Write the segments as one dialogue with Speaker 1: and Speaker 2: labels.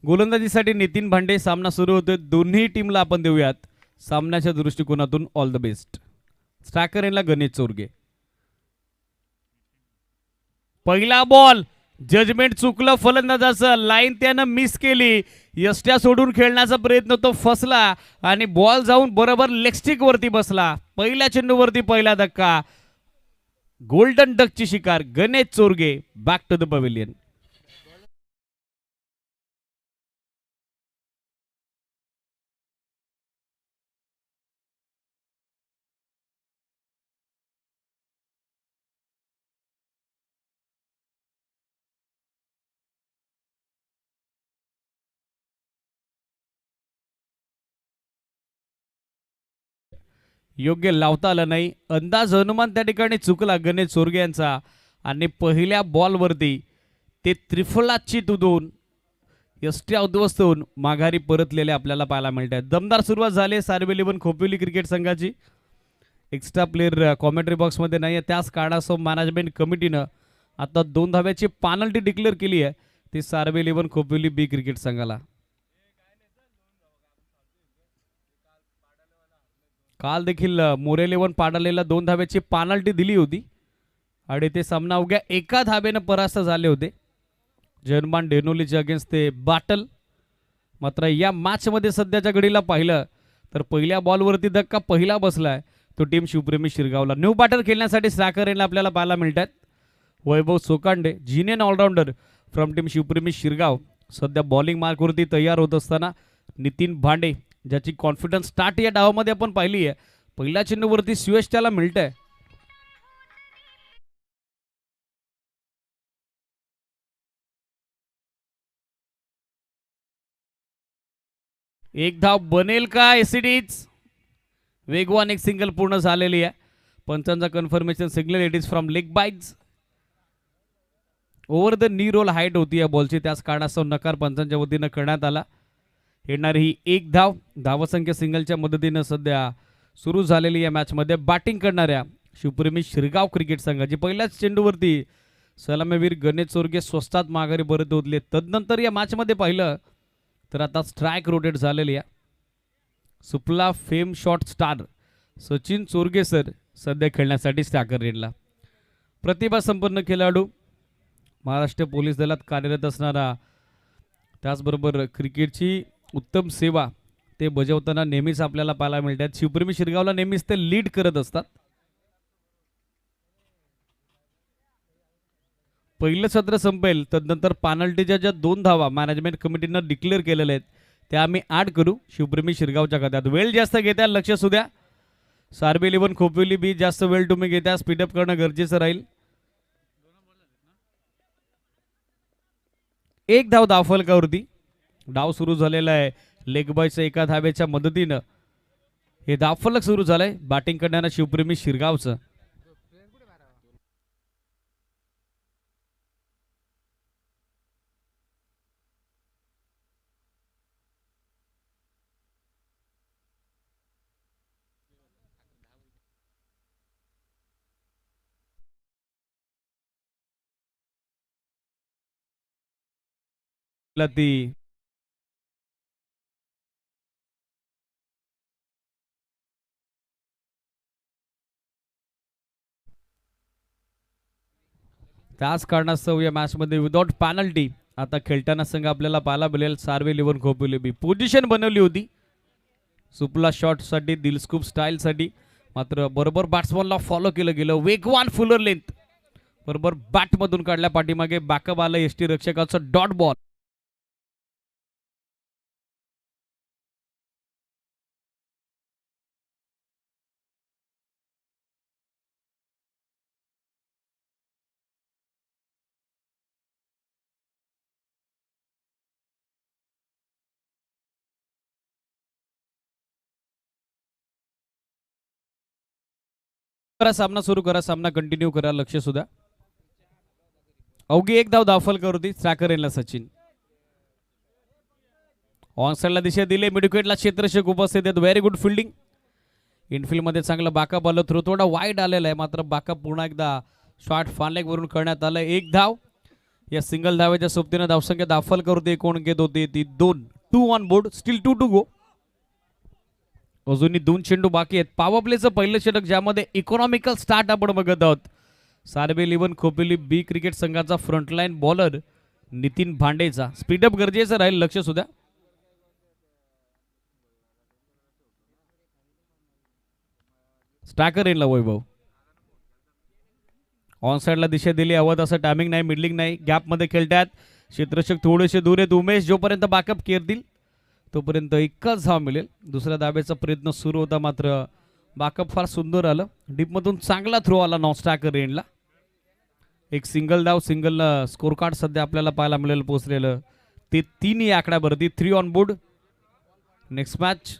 Speaker 1: गोलंदाजीसाठी नितीन भांडे. सामना सुरू होतोय. दोन्ही टीमला आपण देऊयात सामन्याच्या दृष्टिकोनातून ऑल द बेस्ट. स्ट्रायकर यांना गणेश चोरगे. पहिला बॉल जजमेंट चुकलं फलंदाजाचं. लाईन त्यानं मिस केली. यष्ट्या सोडून खेळण्याचा प्रयत्न तो फसला आणि बॉल जाऊन बरोबर लेगस्टिक वरती बसला. पहिल्या चेंडूवरती पहिला धक्का. गोल्डन डकची शिकार Ganesh Chorge. Back to the pavilion. योग्य लावता आलं नाही. अंदाज अनुमान त्या ठिकाणी चुकला गणेश चोरगे यांचा आणि पहिल्या बॉलवरती ते त्रिफलाची तुदून यष्ट्या उद्ध्वस्त होऊन माघारी परतलेले आपल्याला पाहायला मिळत आहेत. दमदार सुरुवात झाली सार्वे 11 खोपोली क्रिकेट संघाची. एक्स्ट्रा प्लेअर कॉमेंट्री बॉक्समध्ये नाही आहे. त्याच कारणास्तव मॅनेजमेंट कमिटीनं आता 2 धाव्याची पेनल्टी डिक्लेअर केली आहे ती सार्वे 11 खोपोली बी क्रिकेट संघाला. काल देखील मोरे 11 पाडालेला 2 धाव्याची पेनल्टी दिली होती आणि ते सामना अवघ्या 1 धाब्यानं परास्त झाले होते जर्मन डेनोलीच्या अगेन्स्ट ते बाटल. मात्र या मॅचमध्ये सध्याच्या घडीला पाहिलं तर पहिल्या बॉलवरती धक्का पहिला बसलाय तो टीम शिवप्रेमी शिरगावला. न्यू बॅटर खेळण्यासाठी स्ट्रायकर यांना आपल्याला पाहायला मिळतात. Vaibhav Sokande genuine allrounder from team Shivpremi Shirgaon सध्या बॉलिंग मार्कवरती तयार होत असताना नितीन भांडे ज्याची कॉन्फिडन्स स्टार्ट या डावामध्ये आपण पाहिली आहे. पहिल्या चेंडूवरती सुयश त्याला मिळतंय. एक धाव बनेल का एसिडीज. वेगवान एक सिंगल पूर्ण झालेली आहे. पंचांचा confirmation signal it is from leg byes. Over the knee roll height होती या बॉलची त्याच कारणास्तव नकार पंचांच्या वतीनं करण्यात आला. येणारी ही एक धाव धावसंख्या सिंगलच्या मदतीनं सध्या सुरू झालेली या मॅचमध्ये बॅटिंग करणाऱ्या शिवप्रेमी शिरगाव क्रिकेट संघाची पहिल्याच चेंडूवरती सलामीवीर गणेश चोरगे स्वस्तात माघारी परत होतले. तदनंतर या मॅचमध्ये पाहिलं तर आता स्ट्राईक रोटेट झालेली आहे. सुपला fame shot star Sachin Chorge sir सध्या खेळण्यासाठी स्ट्रायकर रेडला. प्रतिभा संपन्न खेळाडू महाराष्ट्र पोलीस दलात कार्यरत असणारा त्याचबरोबर क्रिकेटची उत्तम सेवा ते बजावताना नेहमीच आपल्याला पाहायला मिळतात. शिवप्रेमी शिरगावला नेहमीच ते लीड करत असतात. पहिलं सत्र संपेल तदनंतर पेनल्टीच्या ज्या 2 धावा मॅनेजमेंट कमिटीनं डिक्लेअर केलेल्या आहेत त्या आम्ही ॲड करू शिवप्रेमी शिरगावच्या खात्यात. वेळ जास्त घेत्या लक्ष असू द्या. सार्वे 11 खोपोली बी जास्त वेळ तुम्ही घेत्या स्पीडअप करणं गरजेचं राहील. एक धाव धावफलकावरती. डाव सुरू झालेला आहे लेग बॉयच्या 1 धाव्याच्या मदतीनं हे धावफलक सुरू झालंय बॅटिंग करणाऱ्या शिवप्रेमी शिरगावचं. ती त्याच कारणास्तव या मॅचमध्ये विदाउट पेनल्टी आता खेळताना संघ आपल्याला पाहायला मिळेल सार्वे 11 खोपोली बी. पोझिशन बनवली होती सुपला शॉटसाठी दिलस्कूप स्टाईलसाठी मात्र बरोबर बॅट्समनला फॉलो केलं गेलं. वेगवान फुलर लेंथ बरोबर बॅटमधून काढल्या पाठीमागे बॅकअप आलं एसटी रक्षकाचं डॉट बॉल. सामना सुरू करा सामना कंटिन्यू करा लक्ष सुद्धा. अवघी 1 धाव धावफलकावरती स्ट्रायकर यांना सचिन. ऑन साईडला दिशा दिले मिडविकेटला क्षेत्ररक्षक उपस्थित आहेत. Very good fielding. इनफिल्ड मध्ये चांगलं बॅकअप आलं. थ्रो थोडा वाईड आलेला आहे मात्र बॅकअप पुन्हा एकदा शॉट फानलेग वरून करण्यात आलं. 1 धाव या सिंगल धावेच्या सोबतीनं धावसंख्या दाखल करते. कोण घेत होते ती 2. 2 on board, still 2 to go. अजूनही 2 चेंडू बाकी आहेत. पॉवर प्लेचं पहिलं षटक ज्यामध्ये इकॉनॉमिकल स्टार्ट आपण बघत आहोत. सार्बे 11 खोपोली बी क्रिकेट संघाचा फ्रंटलाईन बॉलर नितीन भांडेचा. स्पीडअप गरजेचं राहील, लक्ष सुद्धा. स्टॅकर येईल वैभव. ऑन साईडला दिशा दिली, हवं तसं टायमिंग नाही, मिडलिंग नाही, गॅपमध्ये खेळतात. क्षेत्ररक्षक थोडेसे दूर आहेत. उमेश जोपर्यंत बॅकअप करतील तोपर्यंत एकच धाव मिळेल. दुसऱ्या धाब्याचा प्रयत्न सुरू होता, मात्र बॅकअप फार सुंदर आलं. डीपमधून चांगला थ्रो आला नॉन स्टॅकर एंडला. एक सिंगल धाव, सिंगल स्कोर कार्ड सध्या आपल्याला पाहायला मिळेल पोहोचलेलं. ते 3 या आकड्यावरती 3 on board. Next match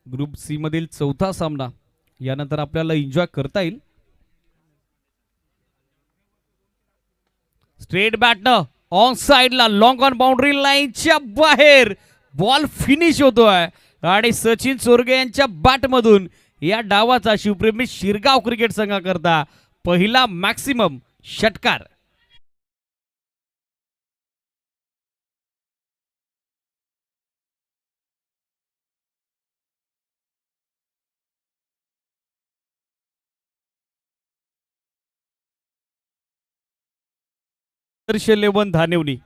Speaker 1: group C मधील चौथा सामना यानंतर आपल्याला एन्जॉय करता येईल. स्ट्रेट बॅटनं ऑन साइडला लॉंग ऑन बाउंड्री लाईनच्या बाहेर बॉल फिनिश होतोय आणि सचिन चोरगे यांच्या बॅटमधून या डावाचा शिवप्रेमी शिरगाव क्रिकेट संघाकरता पहिला मॅक्सिमम षटकार. आदर्श 11 धानिवली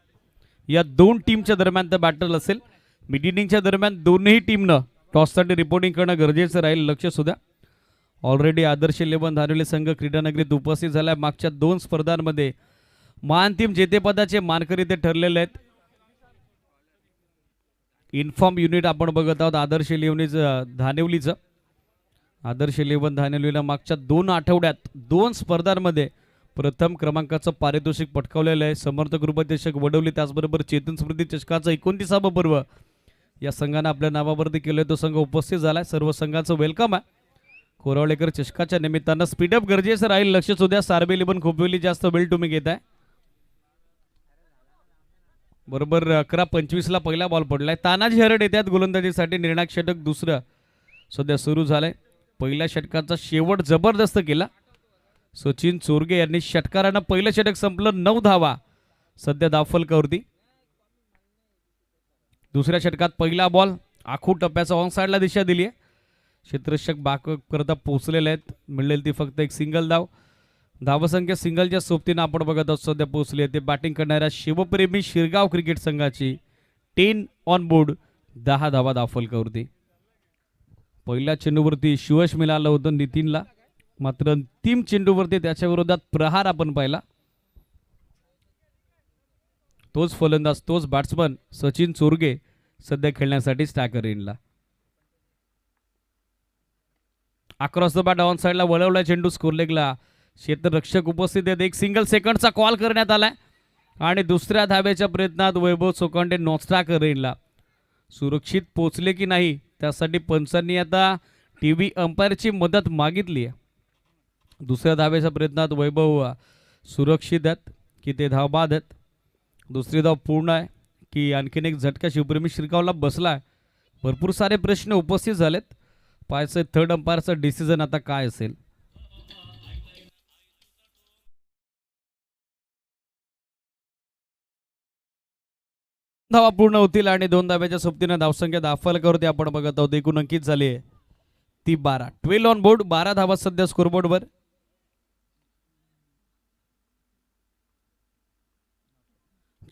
Speaker 1: या 2 टीमच्या दरम्यान तर बॅटल असेल. मिड इनिंगच्या दरम्यान दोन्ही टीमनं टॉससाठी रिपोर्टिंग करणं गरजेचं राहील, लक्ष सुद्धा. ऑलरेडी आदर्श 11 धानिवली संघ क्रीडानगरीत उपस्थित झाला. मागच्या 2 स्पर्धांमध्ये महाअंतिम जेतेपदाचे मानकरी ते ठरलेले आहेत. इन्फॉर्म युनिट आपण बघत आहोत आदर्श 11 धानिवलीचं. आदर्श 11 धानिवलीला मागच्या 2 आठवड्यात 2 स्पर्धांमध्ये प्रथम क्रमांकाचं पारितोषिक पटकावलेलं आहे. समर्थ कृपचषक वडवली, त्याचबरोबर चेतन स्मृती चषकाचं 29वा पर्व या संघानं आपल्या नावावरती केलं. तो संघ उपस्थित झालाय. सर्व संघाचं वेलकम आहे. कोरावळेकर चषकाच्या निमित्तानं स्पीडअप गरजेचं राहील, लक्ष सुद्धा. सार्बे 11 खोपोली जास्त वेळ तुम्ही घेताय. बरोबर 11:25 पहिला बॉल पडलाय. तानाजी हरड येतात गोलंदाजीसाठी. निर्णायक षटक दुसरं सध्या सुरू झालंय. पहिल्या षटकाचा शेवट जबरदस्त केला सचिन चोरगे यांनी. षटकारानं पहिलं षटक संपलं, 9 धावा सध्या धावफलकावरती. दुसऱ्या षटकात पहिला बॉल आखू टप्प्याचा ऑन साइडला दिशा दिली आहे. क्षेत्ररक्षक बाक करता पोहोचलेले आहेत. मिळेल ती फक्त एक सिंगल धाव. धावसंख्या सिंगलच्या सोबतीनं आपण बघत आहोत सध्या पोहोचली आहे. ते बॅटिंग करणाऱ्या शिवप्रेमी शिरगाव क्रिकेट संघाची 10 ऑन बोर्ड, 10 धावा धावफलकावरती. पहिल्या चेंडूवरती शिवश मिळालं होतं नितीनला, मात्र अंतिम चेंडूवरती त्याच्या विरोधात प्रहार आपण पाहिला. तोच फलंदाज, तोच बॅट्समन सचिन चोरगे सध्या खेळण्यासाठी स्टॅकर एंडला. अक्रॉस द बॅट ऑन साइडला वळवला चेंडू स्कोरलेगला. क्षेत्ररक्षक उपस्थित आहेत. एक सिंगल सेकंडचा कॉल करण्यात आलाय आणि दुसऱ्या धाब्याच्या प्रयत्नात वैभव चोकांडे नॉस्टॅकर एंडला. सुरक्षित पोचले की नाही त्यासाठी पंचांनी आता टीव्ही अंपायरची मदत मागितली आहे. दुसऱ्या धाब्याच्या प्रयत्नात वैभव सुरक्षित आहेत की ते धावबाद आहेत. दुसरी धाव पूर्ण आहे की आणखीन एक झटका शिवप्रेमी शिरगावला बसलाय. भरपूर सारे प्रश्न उपस्थित झालेत. पाहायचं थर्ड अंपायरचं डिसिजन आता काय असेल. धावा पूर्ण होतील आणि 2 धाब्याच्या सोबतीनं धावसंख्या धावफलकावरती आपण बघत आहोत. एकूण अंकित झाली आहे ती 12. 12 ऑन बोर्ड, 12 धावा सध्या स्कोरबोर्डवर.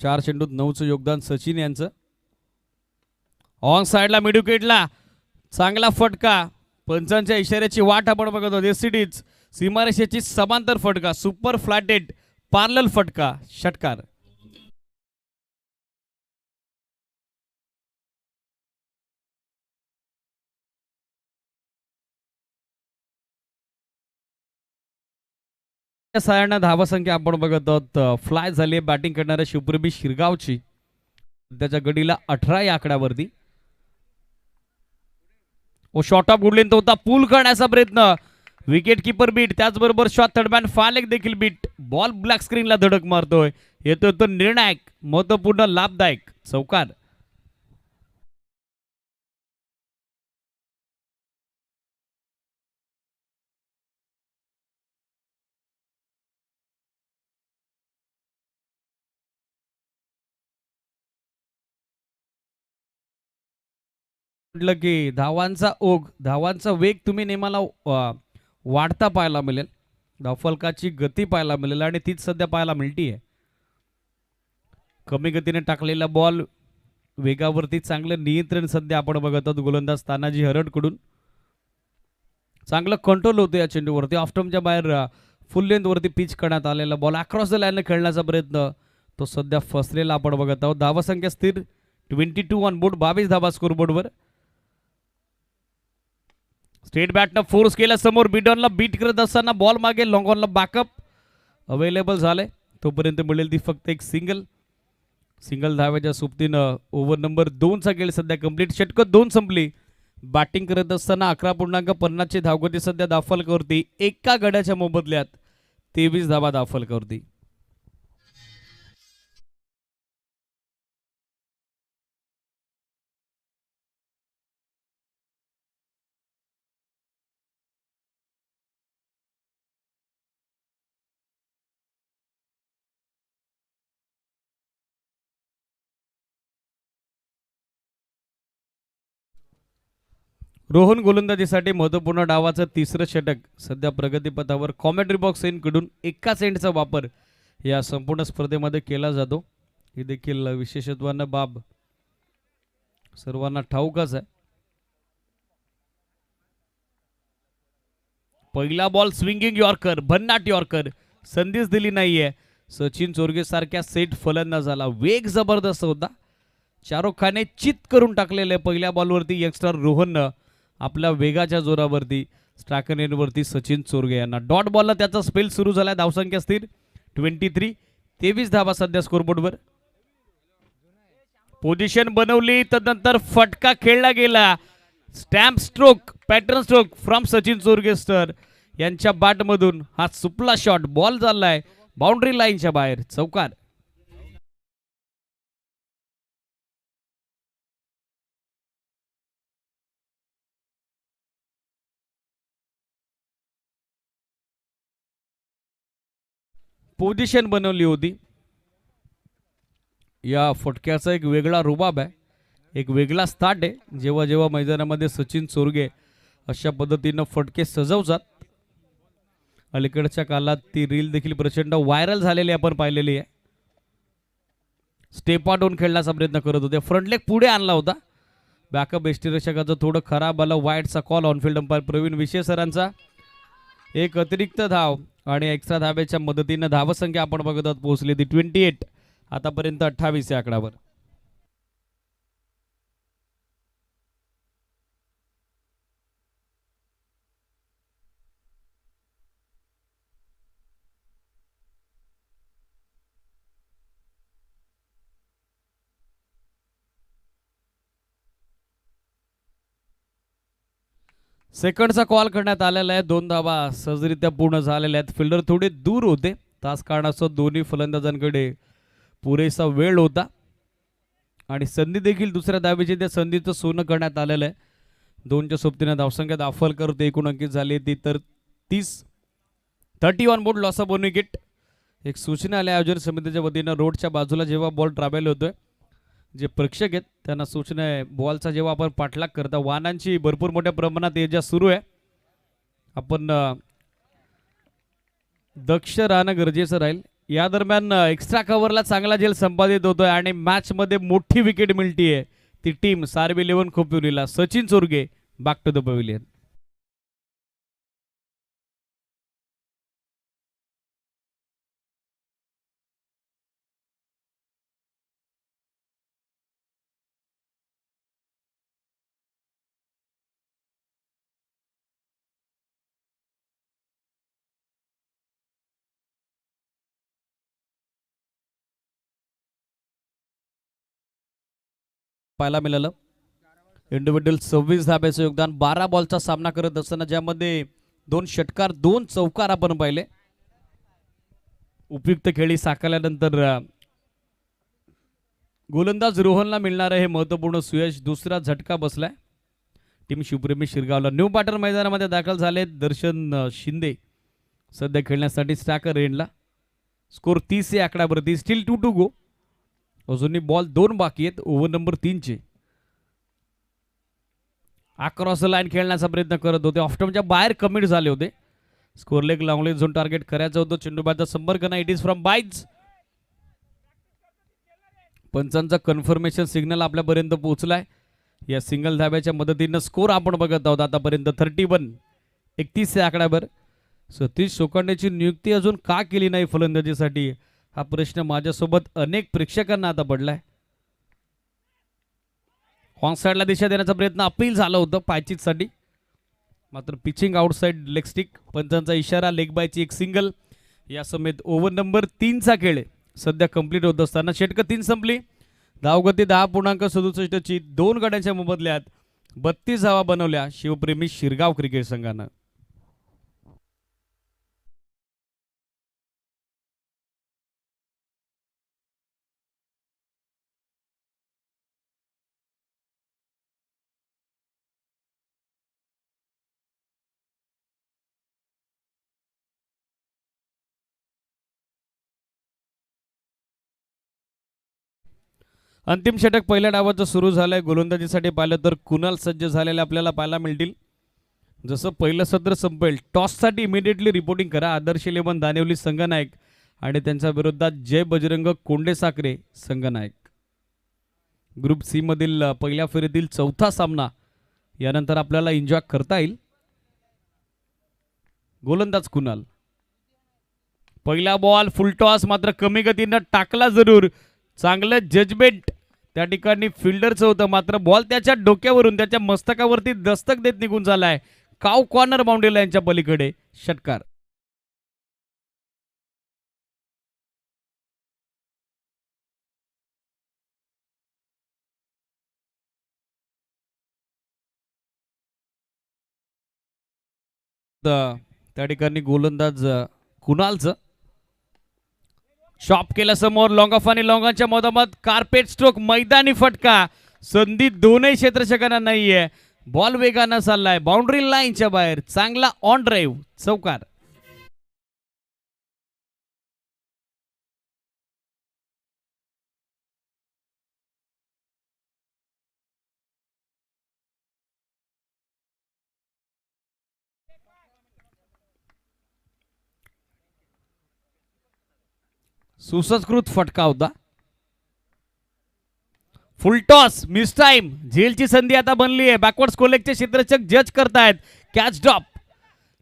Speaker 1: चार चेंडूत 9चं योगदान सचिन यांचं. ऑन साइडला मिड विकेटला चांगला फटका. पंचांच्या इशाऱ्याची वाट आपण बघत आहोत. एससीडीज सीमारेषेची समांतर फटका, सुपर फ्लॅटेड पार्लल फटका, षटकार. सायना धावसंख्या आपण बघत आहोत. फ्लाय झाली बॅटिंग करणाऱ्या शिवप्रेमी शिरगावची. त्याच्या गडीला 18 या आकड्यावरती. ओ शॉर्ट ऑफ गुडलेन तो होता. पूल करण्याचा प्रयत्न, विकेट किपर बीट, त्याचबरोबर शॉट थर्डमॅन फालेक देखील बीट. बॉल ब्लॅक स्क्रीनला धडक मारतोय. येतोय तो निर्णायक, महत्वपूर्ण, लाभदायक चौकार. म्हटलं की धावांचा ओघ, धावांचा वेग तुम्ही नेमाला वाढता पाहायला मिळेल. धावफलकाची गती पाहायला मिळेल आणि तीच सध्या पाहायला मिळतीये. कमी गतीने टाकलेला बॉल वेगावरती चांगलं नियंत्रण सध्या आपण बघत आहोत गोलंदाज तानाजी हरडकडून. चांगलं कंट्रोल होतं या चेंडूवरती. ऑफस्टंपच्या बाहेर फुल लेंथ वरती पिच करण्यात आलेला बॉल अक्रॉस द लाईन खेळण्याचा प्रयत्न तो सध्या फसलेला आपण बघत आहोत. धावसंख्या स्थिर 22 ऑन बोर्ड, 22 धावा स्कोरबोर्डवर. स्टेट बॅटनं फोर्स केला समोर, बिडॉनला बीट करत असताना बॉल मागे लॉंग ऑनला बॅकअप अवेलेबल झाले. तोपर्यंत मिळेल ती फक्त एक सिंगल धाव्याच्या सोबतीनं ओव्हर नंबर 2चा खेळ सध्या कंप्लीट. षटकं 2 संपली. बॅटिंग करत असताना 11.50 ची धावगती सध्या धावफलकावरती. एका गड्याच्या मोबदल्यात 23 धावा धावफलकावरती. रोहन गोलंदाजीसाठी महत्वपूर्ण डावाचं तिसरं षटक सध्या प्रगतीपथावर. कॉमेंट्री बॉक्स कडून एकाच एंडचा वापर या संपूर्ण स्पर्धेमध्ये केला जातो. ही देखील विशेषत्वानं बाब सर्वांना ठाऊकच आहे. पहिला बॉल स्विंगिंग यॉर्कर, भन्नाट यॉर्कर, संधीच दिली नाहीये. सचिन चोरगे सारख्या सेट फलंदाजाला वेग जबरदस्त होता. शाहरुख खानने चित करून टाकलेले पहिल्या बॉलवरती यंगस्टर रोहननं आपल्या वेगाच्या जोरावरती स्ट्रायकर एंडवरती सचिन चोरगे यांना. डॉट बॉलला त्याचा स्पेल सुरू झाला. धावसंख्या स्थिर 23, 23 धावा सध्या स्कोरबोर्डवर. पोझिशन बनवली, तदनंतर फटका खेळला गेला. Stamp stroke, pattern stroke from Sachin चोरगेस्टर यांच्या बॅटमधून हा सुपला शॉट. बॉल चाललाय बाउंड्री लाईनच्या बाहेर, चौकार. पोझिशन बनवली होती. या फटक्याचा एक वेगळा रुबाब आहे, एक वेगळा स्टार्ट आहे. जेव्हा जेव्हा मैदानामध्ये सचिन चोरगे अशा पद्धतीनं फटके सजवतात. अलीकडच्या काळात ती रील देखील प्रचंड व्हायरल झालेली आपण पाहिलेली आहे. स्टेप आउट खेळण्याचा प्रयत्न करत होते, फ्रंट लेग पुढे आणला होता. बॅकअप यष्टीरक्षकाचं थोडं खराब आलं. वाईडचा कॉल ऑनफिल्ड अंपायर प्रवीण विशे सरांचा. एक अतिरिक्त धाव आणि एक्स्ट्रा धाब्याच्या मदतीनं धावसंख्या आपण बघत आहोत पोहोचली ती 28. आतापर्यंत 28 या आकडावर. सेकंडचा कॉल करण्यात आलेला आहे. 2 धावा सहजरित्या पूर्ण झालेल्या आहेत. फिल्डर थोडे दूर होते, तास कारणास्तव दोन्ही फलंदाजांकडे पुरेसा वेळ होता आणि संधी देखील दुसऱ्या धावेची त्या संधीचं सोनं करण्यात आलेलं आहे. 2च्या सोबतीने धावसंख्या दाखल करते. एकूण अंकित झाली ती तर 30 on board, loss of 1 wicket. एक सूचना आल्या आयोजन समितीच्या वतीनं. रोडच्या बाजूला जेव्हा बॉल ट्रॅव्हल होतोय, जे प्रेक्षक आहेत त्यांना सूचना आहे, बॉलचा जेव्हा आपण पाठलाग करता वाहनांची भरपूर मोठ्या प्रमाणात ये जा सुरू आहे. आपण दक्ष राहणं गरजेचं राहील. या दरम्यान एक्स्ट्रा कव्हरला चांगला झेल संपादित होतोय आणि मॅच मध्ये मोठी विकेट मिळतीये ती टीम सार्बी 11 खोपिवलीला. Sachin Chorge back to the pavilion. पाहायला मिळालं. इंडिव्हिज्युअल 26 धाब्याचं योगदान. 12 बॉलचा सामना करत असताना ज्यामध्ये 2 षटकार 2 चौकार आपण पाहिले. उपयुक्त खेळी साकारल्यानंतर गोलंदाज रोहनला मिळणारे हे महत्वपूर्ण सुयश. दुसरा झटका बसलाय. टीम शिवप्रेमी शिरगावला. न्यू पाटण मैदानामध्ये दाखल झाले दर्शन शिंदे सध्या खेळण्यासाठी स्ट्रायकर एंडला. स्कोर 30 या आकड्यावरती. Steel 2 to go. अजूनही बॉल 2 बाकी आहेत ओव्हर नंबर 3 चे. अक्रॉस लाईन खेळण्याचा प्रयत्न करत होते. ऑफ्टमच्या बाहेर कमिट झाले होते. Square leg long leg zone target करायचं होतं. चेंडूबाचा संपर्क नाही. It is from byes. पंचांचा कन्फर्मेशन सिग्नल आपल्यापर्यंत पोहोचलाय. या सिंगल धाब्याच्या मदतीनं स्कोर आपण बघत आहोत आतापर्यंत 31 या आकड्यावर. सतीश सोकांडेची नियुक्ती अजून का केली नाही फलंदाजीसाठी, हा प्रश्न माझ्यासोबत अनेक प्रेक्षकांना आता पडलाय. ऑन साईडला दिशा देण्याचा प्रयत्न अपील झालं होतं पायचीसाठी, मात्र पिचिंग आउटसाइड लेग स्टिक. पंचांचा इशारा. लेग बायची एक सिंगल. या समेत ओव्हर नंबर 3चा खेळ सध्या कंप्लीट होत असताना षटक 3 संपली. धावगती 10.67 ची 2 गड्यांच्या मोबदल्यात 32 धावा बनवल्या शिवप्रेमी शिरगाव क्रिकेट संघानं. अंतिम षटक पहिल्या डावाचं सुरू झालंय. गोलंदाजीसाठी पाहिलं तर कुणाल सज्ज झालेले आपल्याला पाहायला मिळतील. जसं पहिलं सत्र संपेल टॉससाठी इमिडिएटली रिपोर्टिंग करा. आदर्श 11 दानिवली संघनायक आणि त्यांच्या विरोधात जय बजरंग कोंडे साखरे संघनायक. ग्रुप सी मधील पहिल्या फेरीतील चौथा सामना यानंतर आपल्याला एन्जॉय करता येईल. गोलंदाज कुणाल. पहिला बॉल फुल टॉस, मात्र कमी गतीनं टाकला जरूर. चांगलं जजमेंट त्या ठिकाणी फिल्डरचं होतं, मात्र बॉल त्याच्या डोक्यावरून त्याच्या मस्तकावरती दस्तक देत निघून झालाय. काव कॉर्नर बाउंड्री लाईनच्या पलीकडे षटकार. त्या ठिकाणी गोलंदाज कुणालचं शॉप केला समोर. लॉंग ऑफ आणि लॉंगांच्या मधोमध कार्पेट स्ट्रोक, मैदानी फटका. संधी दोनही क्षेत्ररक्षकांना नाहीये. बॉल वेगानं चाललाय बाउंड्री लाईनच्या बाहेर. चांगला ऑन ड्राईव्ह, चौकार. सुसंस्कृत फटका होता. Full toss, miss time. झेलची संधी आता बनली आहे. बॅकवर्ड स्कोलेकचे क्षेत्ररक्षक जज करतायत. Catch drop.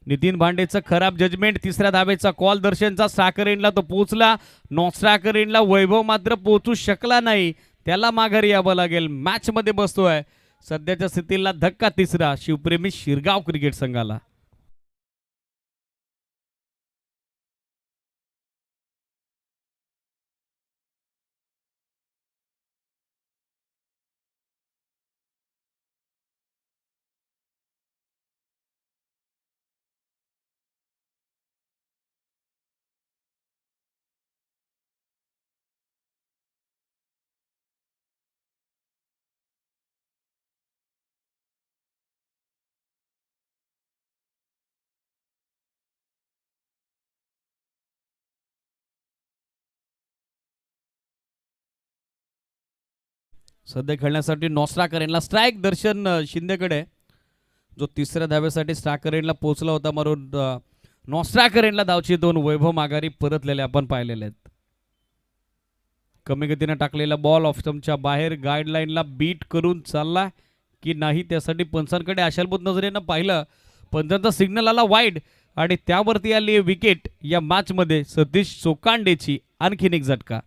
Speaker 1: नितीन भांडेचं खराब जजमेंट. तिसऱ्या धावेचा कॉल दर्शनचा. स्ट्रायकर एंडला तो पोहोचला. नॉन स्ट्रायकर एंडला वैभव मात्र पोहोचू शकला नाही. त्याला माघारी यावं लागेल. मॅच मध्ये बसतोय. सध्याच्या स्थितीला धक्का तिसरा शिवप्रेमी शिरगाव क्रिकेट संघाला. सध्या खेळण्यासाठी नॉस्ट्रा करेनला स्ट्राईक. दर्शन शिंदेकडे, जो तिसऱ्या धावेसाठी स्ट्राकरेनला पोहोचला होता, मारून नॉस्ट्रा करेनला धावची 2. वैभव माघारी परतलेले आपण पाहिलेले आहेत. कमी गतीने टाकलेला बॉल ऑफस्टमच्या बाहेर गाईडलाईनला बीट करून चालला की नाही त्यासाठी पंचांकडे आशाभूत नजरेनं पाहिलं. पंचांचा सिग्नल आला वाईड आणि त्यावरती आली विकेट. या मॅच मध्ये सतीश सोकांडेची आणखीन एक झटका.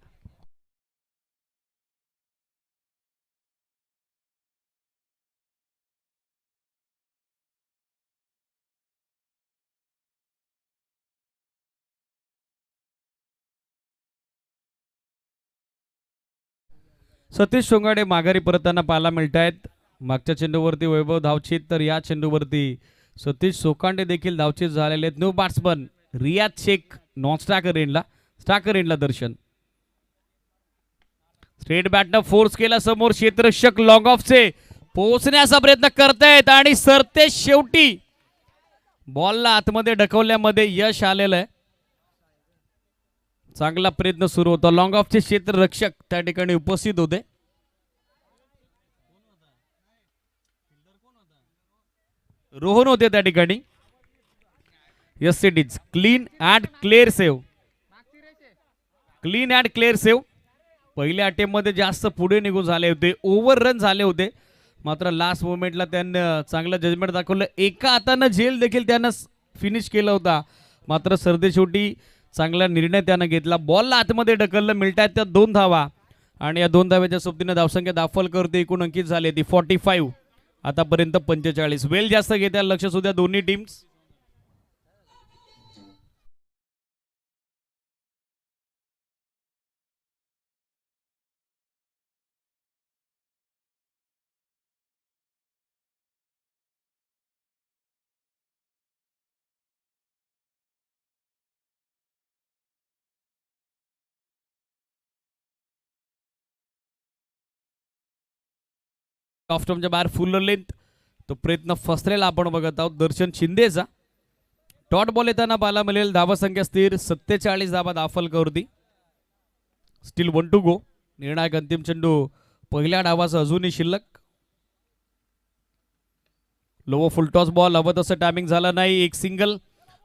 Speaker 1: सतीश सोंगाडे माघारी परतताना पाहायला मिळत आहेत. मागच्या चेंडूवरती वैभव धावचीत, तर या चेंडूवरती सतीश सोकांडे देखील धावचीत झालेले आहेत. न्यू बॅट्समन रियाज शेख नॉन स्ट्रायकर एंडला दर्शन. स्ट्रेट बॅटनं फोर्स केला समोर. क्षेत्ररक्षक लॉंग ऑफचे पोहोचण्याचा प्रयत्न करतायत आणि सरते शेवटी बॉलला आतमध्ये ढकवल्यामध्ये यश आलेलं आहे. चांगला प्रयत्न सुरू होता. लॉंग ऑफचे क्षेत्ररक्षक त्या ठिकाणी उपस्थित होते. रोहन होते त्या ठिकाणी. Yes it is clean and clear save. Clean and clear save. पहिल्या अटेम्प्ट मध्ये जास्त पुढे निघून झाले होते, ओव्हर रन झाले होते, मात्र लास्ट मोमेंटला त्यांना चांगलं जजमेंट दाखवलं. एका हातानं झेल देखील त्यानं फिनिश केला होता, मात्र सरदेशेवटी चांगला निर्णय त्यानं घेतला. बॉलला आतमध्ये ढकललं. मिळतात त्या 2 धावा आणि या 2 धाव्याच्या सोबतीनं धावसंख्या दाखल करते. एकूण अंकित झाले ती 45, आतापर्यंत 45. वेल जास्त घेत्या, लक्ष सुद्धा दोन्ही टीम्स. ऑफस्टॉपच्या बाहेर फुल लेंथ तो प्रयत्न फसलेला आपण बघत आहोत. दर्शन शिंदेचा डॉट बॉल येताना पाहायला मिळेल. धावा संख्या स्थिर 47 धावा दाखल करती. Still 1 to go. निर्णायक अंतिम चेंडू पहिल्या डावाचा अजूनही शिल्लक. लो फुल टॉस बॉल हवं तसं टायमिंग झालं नाही. एक सिंगल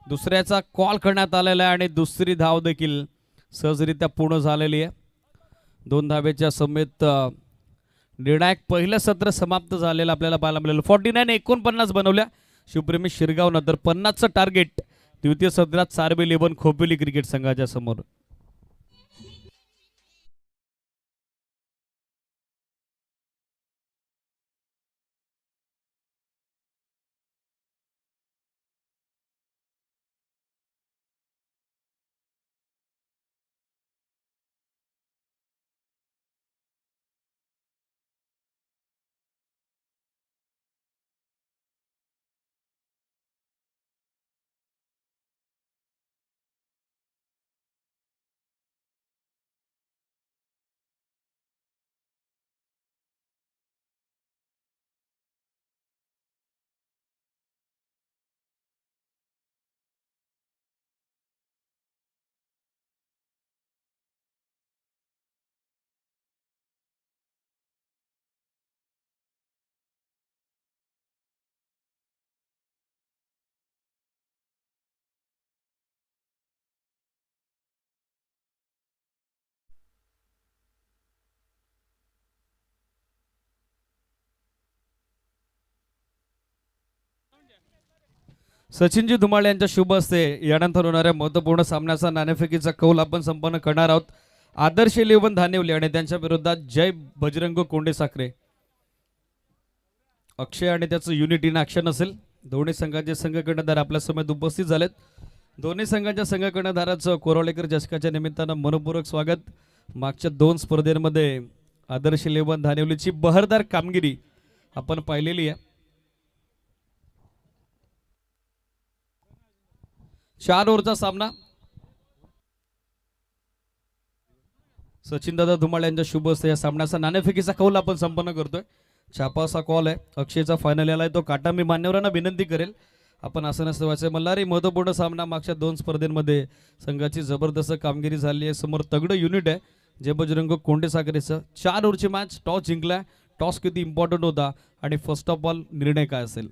Speaker 1: दुसऱ्याचा कॉल करण्यात आलेला आहे आणि दुसरी धाव देखील सहजरित्या पूर्ण झालेली आहे. 2 धावेच्या समेत निर्णायक पहिलं सत्र समाप्त झालेलं आपल्याला पाहायला मिळेल. 49 बनवल्या शिवप्रेमी शिरगाव, नंतर 50चं टार्गेट द्वितीय सत्रात सार्बे 11 खोपोली क्रिकेट संघाच्या समोर. सचिनजी धुमाळ यांच्या शुभ हस्ते यानंतर होणाऱ्या महत्वपूर्ण सामन्याचा नाणेफेकीचा कौल आपण संपन्न करणार आहोत. आदर्श 11 धानिवली आणि त्यांच्या विरोधात जय बजरंग कोंडे साखरे. अक्षय आणि त्याचं युनिट इन ॲक्शन असेल. दोन्ही संघाचे संघ कर्णधार आपल्या समोर उपस्थित झालेत. दोन्ही संघाच्या संघ कर्णधाराचं कोरोलेकर चषकाच्या निमित्तानं मनपूर्वक स्वागत. मागच्या 2 स्पर्धेमध्ये आदर्श 11 धानिवलीची बहरदार कामगिरी आपण पाहिलेली आहे. 4 ओव्हरचा सामना. सचिन दादा धुमाळ यांच्या शुभ हस्ते या सामन्याचा नाणेफेकीचा कौल आपण संपन्न करतोय. छापाचा कॉल आहे. अक्षयचा फायनल याला आहे तो काटा. मी मान्यवरांना विनंती करेल आपण असं नसतं व्हायचं. मल्हारी महत्वपूर्ण सामना. मागच्या 2 स्पर्धेमध्ये संघाची जबरदस्त कामगिरी झाली आहे. समोर तगडं युनिट आहे जय बजरंग कोंडे साखरेचं. 4 ओव्हरची मॅच. टॉस जिंकलाय. टॉस किती इम्पॉर्टंट होता आणि फर्स्ट ऑफ ऑल निर्णय काय असेल?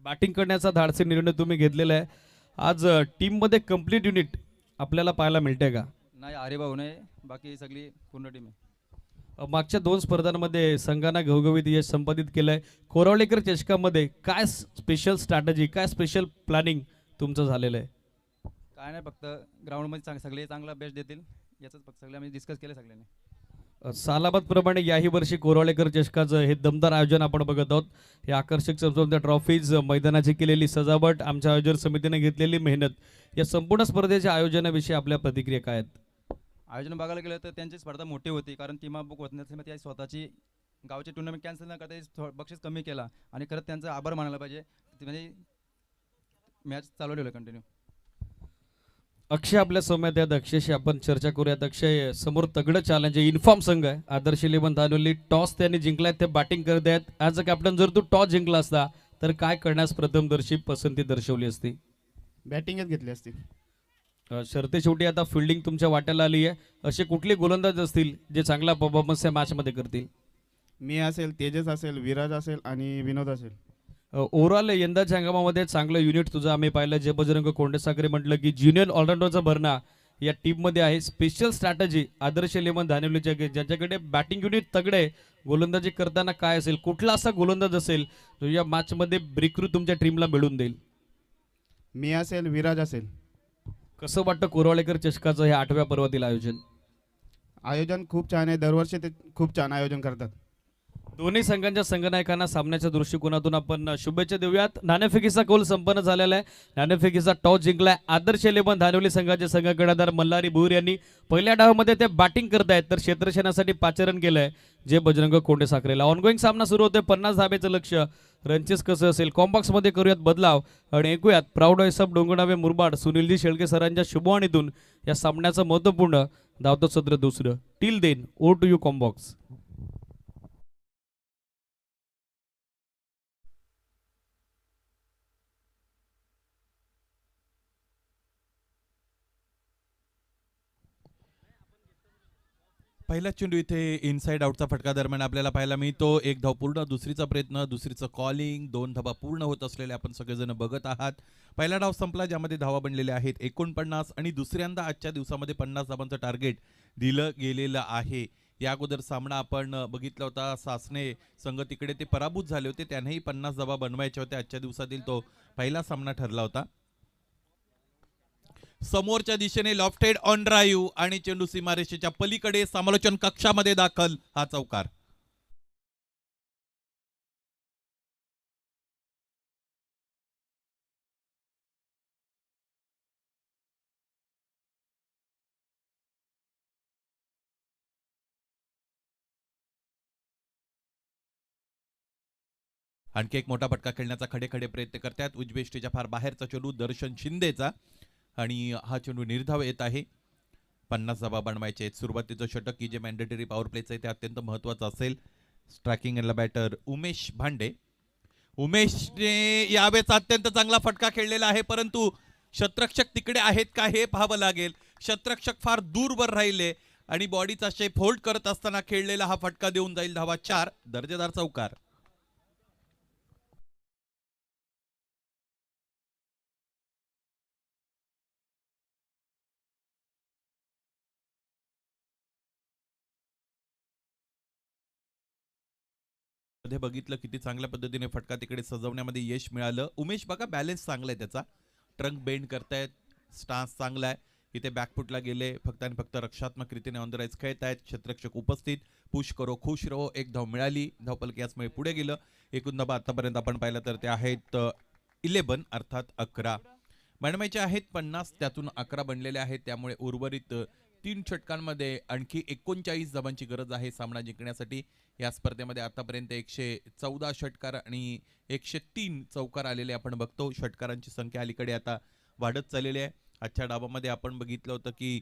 Speaker 1: बॅटिंग करण्याचा धाडसी निर्णय तुम्ही घेतलेला आहे. आज टीम मध्ये कंप्लीट युनिट आपल्याला पाहायला मिळते का?
Speaker 2: नाही, आर्यभाऊ नाही, बाकी सगळी पूर्ण टीम आहे.
Speaker 1: मागच्या 2 स्पर्धांमध्ये संघांना घवघवीत यश संपादित केलंय. कोरावळेकर चषकामध्ये काय स्पेशल स्ट्रॅटेजी, काय स्पेशल प्लॅनिंग तुमचं झालेलं आहे?
Speaker 2: काय नाही, फक्त ग्राउंडमध्ये सगळे चांगला बेस्ट देतील याचंच फक्त सगळे आम्ही डिस्कस केलं सगळ्यांनी.
Speaker 1: सालाबाद प्रमाणे याही वर्षी कोरावळेकर चषकाचं हे दमदार आयोजन आपण बघत आहोत. हे आकर्षक चमचमत्या ट्रॉफीज, मैदानाची केलेली सजावट, आमच्या आयोजन समितीने घेतलेली मेहनत, या संपूर्ण स्पर्धेच्या आयोजनाविषयी आपल्या प्रतिक्रिया काय आहेत?
Speaker 2: आयोजन बघायला गेलं तर त्यांची स्पर्धा मोठी होती, कारण टीमा बुक होत नसल्यामुळे त्या स्वतःची गावची टुर्नामेंट कॅन्सल न करता बक्षीस कमी केला आणि खरंच त्यांचा आभार मानायला पाहिजे. म्हणजे मॅच चालू ठेवलं कंटिन्यू.
Speaker 1: अक्षय आपल्या समोर आहेत. अक्षयशी आपण चर्चा करूयात. अक्षय, समोर तगडं चॅलेंज आहे. इन्फॉर्म संघ आहे आदर्श 11 धानिवली. टॉस त्यांनी जिंकलाय, ते बॅटिंग करत आहेत. ॲज अ कॅप्टन जर तू टॉस जिंकला असता तर काय करण्यास प्रथमदर्शी पसंती दर्शवली असती?
Speaker 3: बॅटिंगच घेतली असती.
Speaker 1: शर्ते शेवटी आता फिल्डिंग तुमच्या वाट्याला आली आहे. असे कुठले गोलंदाज असतील जे चांगला परफॉर्मन्स या मॅचमध्ये करतील?
Speaker 3: मी असेल, तेजस असेल, विराज असेल आणि विनोद असेल.
Speaker 1: ओव्हरऑल यंदाच्या हंगामामध्ये चांगलं युनिट तुझं आम्ही पाहिलं. जे बजरंग कोंडेसागरे म्हटलं की ज्युनियर ऑलराऊंडरचा भरणा या टीममध्ये आहे. स्पेशल स्ट्रॅटजी आदर्श लेमन धानिवलीच्या ज्याच्याकडे बॅटिंग युनिट तगडे आहे. गोलंदाजी करताना काय असेल, कुठला असा गोलंदाज असेल जो या मॅचमध्ये ब्रेकथ्रू तुमच्या टीमला मिळवून देईल?
Speaker 3: मी असेल, विराज असेल.
Speaker 1: कसं वाटतं कोराळेकर चषकाचं हे 8व्या पर्वातील आयोजन?
Speaker 3: आयोजन खूप छान आहे. दरवर्षी ते खूप छान आयोजन करतात.
Speaker 1: दोन्ही संघांच्या संघनायकांना सामन्याच्या दृष्टिकोनातून आपण शुभेच्छा देऊयात. नाणेफेकीचा कौल संपन्न झालेला आहे. नाणेफेकीचा टॉस जिंकलाय आदर्श लेमन धानिवली संघाचे संघ कर्णधार मल्हारी भुईर यांनी. पहिल्या डावामध्ये ते बॅटिंग करतायत तर क्षेत्ररक्षणासाठी 5 रन केलंय जे बजरंग कोंडेसागरेला. ऑनगोईंग सामना सुरू होतोय. 50 धाब्याचं लक्ष. रनचेस कसं असेल कॉम्बॉक्समध्ये करूयात बदलाव आणि ऐकूयात प्राऊड ऑफ सब डोंगरनावे मुरबाड सुनीलजी शेळके सरांच्या शुभवाणीतून या सामन्याचं महत्त्वपूर्ण धावतं सत्र दुसरं. टिल देन ओ टू यू कॉम्बॉक्स.
Speaker 4: पहिला चेंडू इथे इनसाइड आउटचा फटका दरम्यान आपल्याला पाहायला मिळतो. एक धाव पूर्ण, दुसरीचा प्रयत्न, दुसरीचं कॉलिंग, 2 धावा पूर्ण होत असलेले आपण सगळेजण बघत आहात. पहिला डाव संपला ज्यामध्ये धावा बनलेल्या आहेत 49 आणि दुसऱ्यांदा आजच्या दिवसामध्ये 50 धावांचं टार्गेट दिलं गेलेलं आहे. या अगोदर सामना आपण बघितला होता. सासने संघ तिकडे ते पराभूत झाले होते, त्यांनाही 50 धावा बनवायच्या होत्या. आजच्या दिवसातील तो पहिला सामना ठरला होता. समोरच्या दिशेने लॉफ्टेड ऑन ड्राईव्ह आणि चेंडू सीमारेषेच्या पलीकडे समालोचन कक्षामध्ये दाखल. हा चौकार. आणखी एक मोठा फटका खेळण्याचा खडे प्रयत्न करतात. उजवेष्टीच्या फार बाहेरचा चेंडू दर्शन शिंदेचा आणि हा चेंडू निर्धाव येत आहे. 50 धावा बनवायचे. सुरुवातीचं षटक की जे मॅन्डेटरी पॉवर प्लेचं आहे ते अत्यंत महत्त्वाचं असेल. स्ट्रायकिंग एंडला बॅटर उमेश भांडे. उमेशने यावेळेस अत्यंत चांगला फटका खेळलेला आहे, परंतु शतरक्षक तिकडे आहेत का हे पाहावं लागेल. शतरक्षक फार दूरवर राहिले आणि बॉडीचा शेप होल्ड करत असताना खेळलेला हा फटका देऊन जाईल. धावा 4. दर्जेदार चौकार. मध्ये बघितलं किती चांगल्या पद्धतीने फटका तिकडे सजवण्यामध्ये यश मिळालं. उमेश बघा बॅलन्स चांगला आहे त्याचा. ट्रंक बेंड करतायत, स्टान्स चांगला आहे. इथे बॅकफुटला गेले, फक्त आणि फक्त रक्षात्मक रीतीने ऑन द राईज खेळत आहेत. क्षेत्ररक्षक उपस्थित. पुश करो खुश रहो. एक धाव मिळाली. धावपलक याचमुळे पुढे गेलं. एकूण धावा आतापर्यंत आपण पाहिलं तर ते आहेत 11 अर्थात 11 बनवायचे आहेत. 50 त्यातून 11 बनलेले आहेत. त्यामुळे उर्वरित 3 षटकांमध्ये आणखी 39 धावांची गरज आहे सामना जिंकण्यासाठी. या स्पर्धेमध्ये आतापर्यंत 114 षटकार आणि 103 चौकार आलेले आपण बघतो. षटकारांची संख्या अलीकडे आता वाढत चाललेली आहे. आजच्या डावामध्ये आपण बघितलं होतं की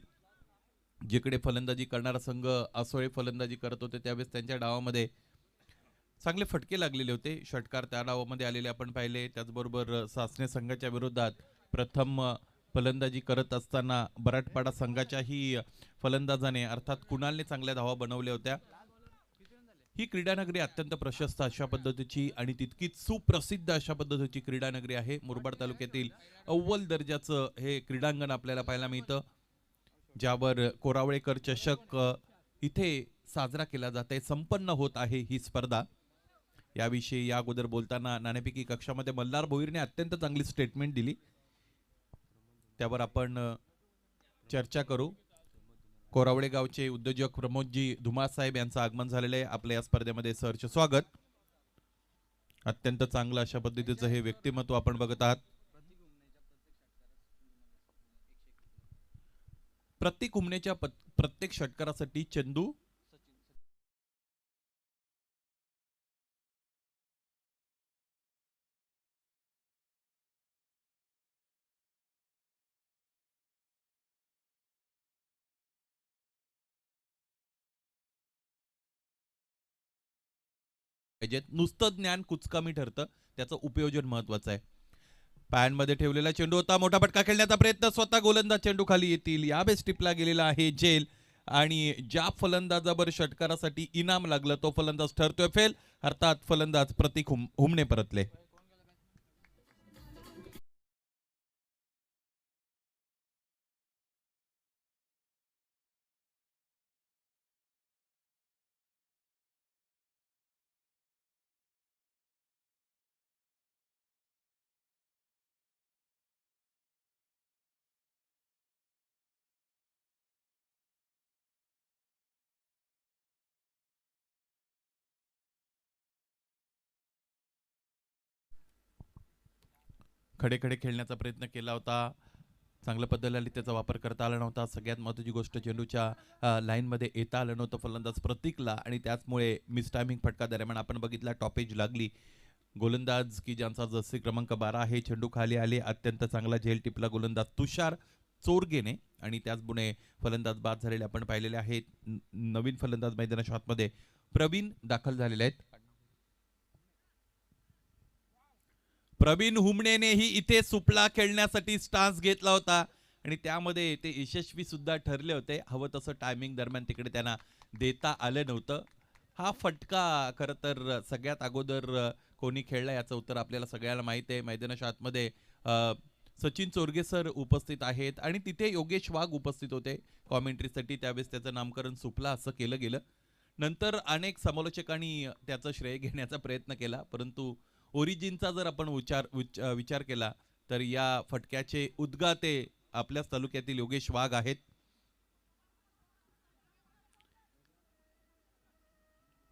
Speaker 4: जिकडे फलंदाजी करणारा संघ असोळे फलंदाजी करत होते त्यावेळेस त्यांच्या डावामध्ये चांगले फटके लागलेले होते. षटकार त्या डावामध्ये आलेले आपण पाहिले. त्याचबरोबर सासने संघाच्या विरोधात प्रथम फलंदाजी करत असताना बराटपाडा संघाच्याही फलंदाजाने अर्थात कुणालने चांगल्या धावा बनवल्या होत्या. ही क्रीडानगरी अत्यंत प्रशस्त अशा पद्धतीची आणि तितकीच सुप्रसिद्ध अशा पद्धतीची क्रीडानगरी आहे. मुरबाड तालुक्यातील अव्वल दर्जाचं हे क्रीडांगण आपल्याला पाहायला मिळतं, ज्यावर कोरावळेकर चषक इथे साजरा केला जाते. संपन्न होत आहे ही स्पर्धा. याविषयी या अगोदर बोलताना नाणेफेकी कक्षामध्ये मल्हार भोईरने अत्यंत चांगली स्टेटमेंट दिली, त्यावर आपण चर्चा करू. कोरावळे गावचे उद्योजक प्रमोदजी धुमाळ साहेब यांचं आगमन झालेलं आहे. आपल्या या स्पर्धेमध्ये सरचे स्वागत. अत्यंत चांगलं अशा पद्धतीचं हे व्यक्तिमत्व आपण बघत आहात. प्रत्येक हुमण्याच्या प्रत्येक षटकारासाठी चेंडू नुसतं ज्ञान कुचकामी ठरतं, त्याचं उपयोजन महत्वाचं आहे. पॅनमध्ये ठेवलेला चेंडू होता. मोठा फटका खेळण्याचा प्रयत्न. स्वतः गोलंदाज चेंडू खाली येतील. यावेळेस टिपला गेलेला आहे जेल आणि ज्या फलंदाजावर षटकारासाठी इनाम लागलं तो फलंदाज ठरतोय फेल. अर्थात फलंदाज प्रतीक हुमणे परतले. खडे खडे खेळण्याचा प्रयत्न केला होता, चांगल्या पद्धतीने त्याचा वापर करता आला नव्हता. सगळ्यात महत्त्वाची गोष्ट चेंडूच्या लाईनमध्ये येता आलं नव्हतं फलंदाज प्रतीकला आणि त्याचमुळे मिसटायमिंग फटका दरम्यान आपण बघितला टॉपेज लागली. गोलंदाज की ज्यांचा जर्सी क्रमांक 12 आहे चेंडू खाली आले, अत्यंत चांगला झेल टिपला गोलंदाज तुषार चोरगेने आणि त्याचमुळे फलंदाज बाद झालेले आपण पाहिलेले आहेत. नवीन फलंदाज मैदानाच्या आतमध्ये प्रवीण दाखल झालेले आहेत. प्रवीण हुमणेनेही इथे सुपला खेळण्यासाठी स्टान्स घेतला होता आणि त्यामध्ये ते यशस्वी सुद्धा ठरले होते. हवं तसं टायमिंग दरम्यान तिकडे त्यांना देता आलं नव्हतं. हा फटका खरं तर सगळ्यात अगोदर कोणी खेळला याचं उत्तर आपल्याला सगळ्याला माहित आहे. मैदानाच्या आतमध्ये सचिन चोरगे सर उपस्थित आहेत आणि तिथे योगेश वाघ उपस्थित होते कॉमेंट्रीसाठी. त्यावेळेस त्याचं नामकरण सुपला असं केलं गेलं. नंतर अनेक समालोचकांनी त्याचं श्रेय घेण्याचा प्रयत्न केला, परंतु ओरिजिनचा जर आपण विचार केला तर या फटक्याचे उद्गाते आपल्याच तालुक्यातील योगेश वाघ आहेत.